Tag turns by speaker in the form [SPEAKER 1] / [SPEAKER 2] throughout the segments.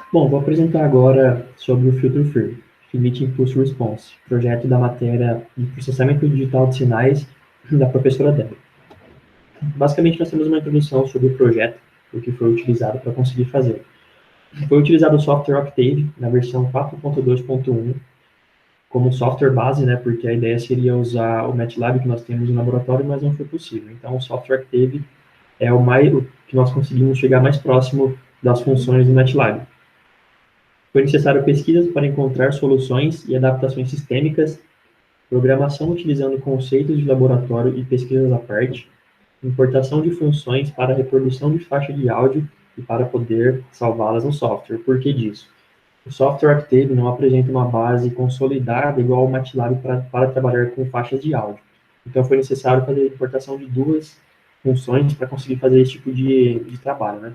[SPEAKER 1] Bom, vou apresentar agora sobre o filtro FIR, Finite Impulse Response, projeto da matéria de processamento digital de sinais da professora Débora. Basicamente, nós temos uma introdução sobre o projeto, o que foi utilizado para conseguir fazer. Foi utilizado o software Octave na versão 4.2.1 como software base, né, porque a ideia seria usar o MATLAB que nós temos no laboratório, mas não foi possível. Então, o software Octave é o que nós conseguimos chegar mais próximo das funções do MATLAB. Foi necessário pesquisas para encontrar soluções e adaptações sistêmicas, programação utilizando conceitos de laboratório e pesquisas à parte, importação de funções para reprodução de faixa de áudio e para poder salvá-las no software. Por que disso? O software Octave não apresenta uma base consolidada igual ao MATLAB para trabalhar com faixas de áudio. Então foi necessário fazer a importação de duas funções para conseguir fazer esse tipo de trabalho, né?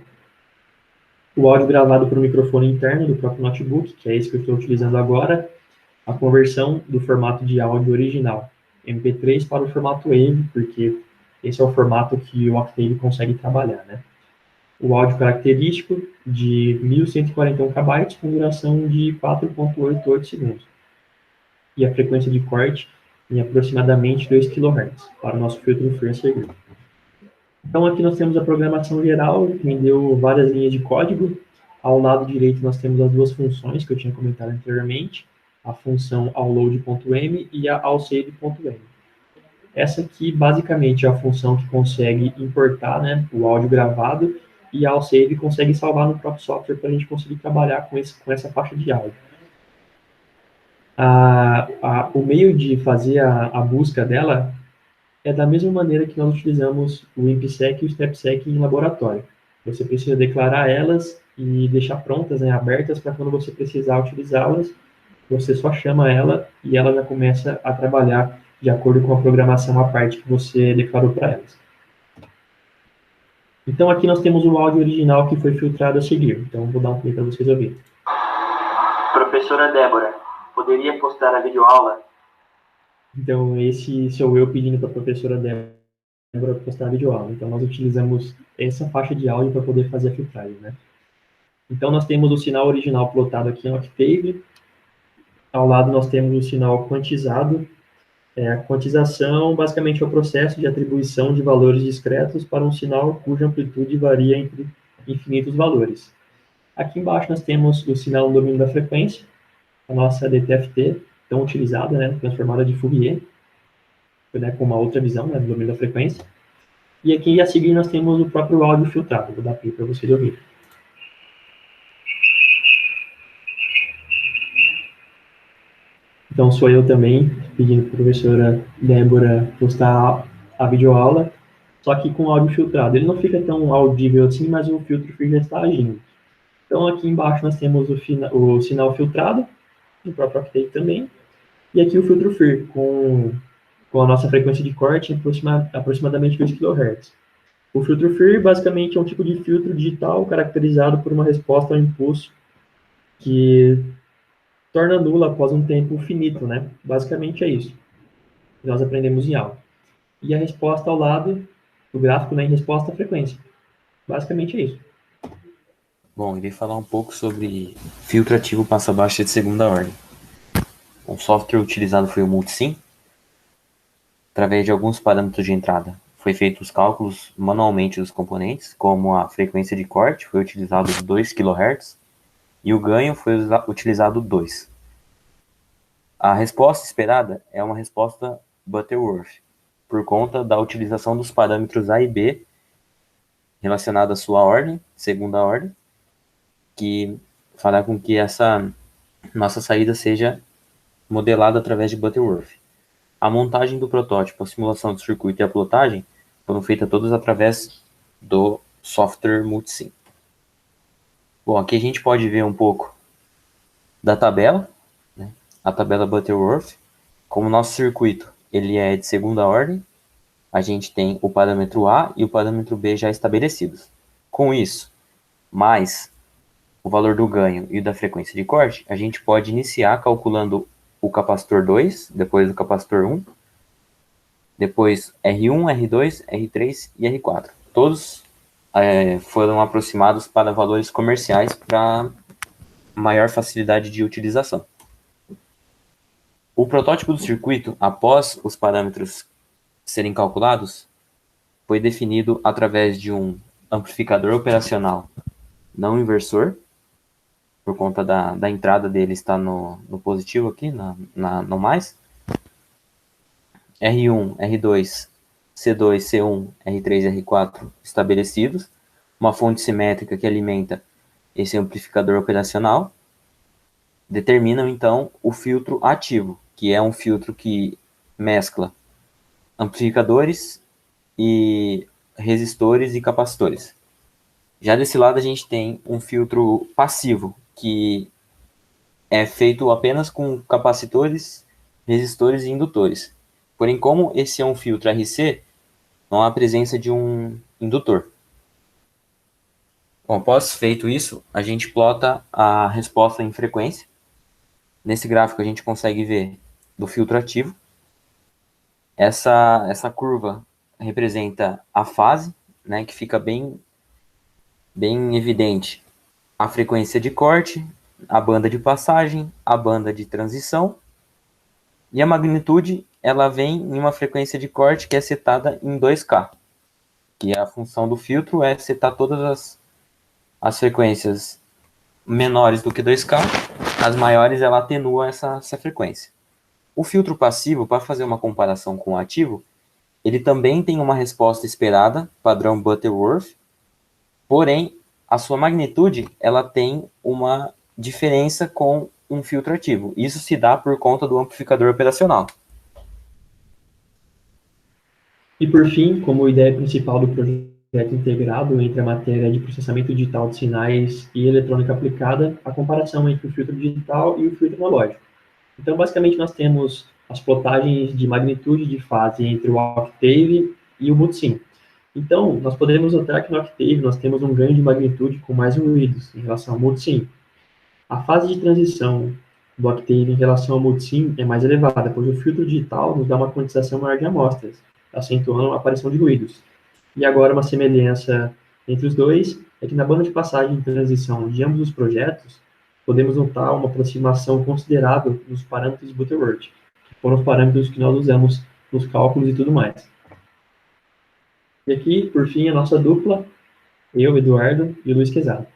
[SPEAKER 1] O áudio gravado por um microfone interno do próprio notebook, que é esse que eu estou utilizando agora, a conversão do formato de áudio original, MP3 para o formato WAV, porque esse é o formato que o Octave consegue trabalhar, né? O áudio característico de 1141 KB com duração de 4,88 segundos. E a frequência de corte em aproximadamente 2 kHz, para o nosso filtro FIR seguir. Então aqui nós temos a programação geral, que deu várias linhas de código. Ao lado direito nós temos as duas funções que eu tinha comentado anteriormente, a função allload.m e a allsave.m. Essa aqui basicamente é a função que consegue importar, né, o áudio gravado, e a allsave consegue salvar no próprio software para a gente conseguir trabalhar com essa faixa de áudio. O meio de fazer a busca dela é da mesma maneira que nós utilizamos o INPSEC e o STEPSEC em laboratório. Você precisa declarar elas e deixar prontas, né, abertas, para quando você precisar utilizá-las, você só chama ela e ela já começa a trabalhar de acordo com a programação à parte que você declarou para elas. Então aqui nós temos o áudio original que foi filtrado a seguir. Então vou dar um play para vocês ouvirem.
[SPEAKER 2] Professora Débora, poderia postar a videoaula?
[SPEAKER 1] Então esse sou eu pedindo para a professora Débora postar a videoaula. Então nós utilizamos essa faixa de áudio para poder fazer a filtragem, né? Então nós temos o sinal original plotado aqui em Octave. Ao lado nós temos o sinal quantizado. A quantização basicamente é o processo de atribuição de valores discretos para um sinal cuja amplitude varia entre infinitos valores. Aqui embaixo nós temos o sinal no domínio da frequência, a nossa DTFT, tão utilizada, né, transformada de Fourier, né, com uma outra visão, né, do domínio da frequência. E aqui a seguir nós temos o próprio áudio filtrado. Vou dar play para vocês ouvirem. Então sou eu também pedindo para a professora Débora postar a videoaula, só que com áudio filtrado. Ele não fica tão audível assim, mas o filtro FIR já está agindo. Então aqui embaixo nós temos o sinal filtrado, o próprio Octave também, e aqui o filtro FIR, com a nossa frequência de corte aproximadamente 2 kHz. O filtro FIR basicamente é um tipo de filtro digital caracterizado por uma resposta ao impulso que torna nula após um tempo finito, né? Basicamente é isso que nós aprendemos em aula. E a resposta ao lado do gráfico, né, em resposta à frequência. Basicamente é isso.
[SPEAKER 3] Bom, irei falar um pouco sobre filtro ativo passa baixa de segunda ordem. O software utilizado foi o Multisim. Através de alguns parâmetros de entrada, foi feito os cálculos manualmente dos componentes, como a frequência de corte, foi utilizado 2 kHz, e o ganho foi utilizado 2. A resposta esperada é uma resposta Butterworth, por conta da utilização dos parâmetros A e B relacionados à sua ordem, segunda ordem, que fará com que essa nossa saída seja modelada através de Butterworth. A montagem do protótipo, a simulação do circuito e a plotagem foram feitas todas através do software Multisim. Bom, aqui a gente pode ver um pouco da tabela, né? A tabela Butterworth. Como o nosso circuito ele é de segunda ordem, a gente tem o parâmetro A e o parâmetro B já estabelecidos. Com isso, mais o valor do ganho e da frequência de corte, a gente pode iniciar calculando o capacitor 2, depois o capacitor 1, depois R1, R2, R3 e R4. Todos foram aproximados para valores comerciais para maior facilidade de utilização. O protótipo do circuito, após os parâmetros serem calculados, foi definido através de um amplificador operacional não inversor, por conta da entrada dele está no positivo aqui, no mais. R1, R2, C2, C1, R3 R4 estabelecidos. Uma fonte simétrica que alimenta esse amplificador operacional. Determinam, então, o filtro ativo, que é um filtro que mescla amplificadores e resistores e capacitores. Já desse lado a gente tem um filtro passivo, que é feito apenas com capacitores, resistores e indutores. Porém, como esse é um filtro RC, não há presença de um indutor. Bom, após feito isso, a gente plota a resposta em frequência. Nesse gráfico a gente consegue ver do filtro ativo. Essa curva representa a fase, né, que fica bem evidente a frequência de corte, a banda de passagem, a banda de transição, e a magnitude ela vem em uma frequência de corte que é setada em 2K, que a função do filtro é setar todas as frequências menores do que 2K, as maiores ela atenua essa frequência. O filtro passivo, para fazer uma comparação com o ativo, ele também tem uma resposta esperada, padrão Butterworth, porém, a sua magnitude ela tem uma diferença com um filtro ativo. Isso se dá por conta do amplificador operacional.
[SPEAKER 1] E por fim, como ideia principal do projeto integrado entre a matéria de processamento digital de sinais e eletrônica aplicada, a comparação entre o filtro digital e o filtro analógico. Então, basicamente, nós temos as plotagens de magnitude de fase entre o Octave e o Multisim. Então, nós podemos notar que no Octave nós temos um ganho de magnitude com mais ruídos em relação ao Multisim. A fase de transição do Octave em relação ao Multisim é mais elevada, pois o filtro digital nos dá uma quantização maior de amostras, acentuando a aparição de ruídos. E agora, uma semelhança entre os dois é que na banda de passagem de transição de ambos os projetos, podemos notar uma aproximação considerável dos parâmetros de Butterworth, que foram os parâmetros que nós usamos nos cálculos e tudo mais. E aqui, por fim, a nossa dupla, eu, Eduardo, e o Luiz Quezado.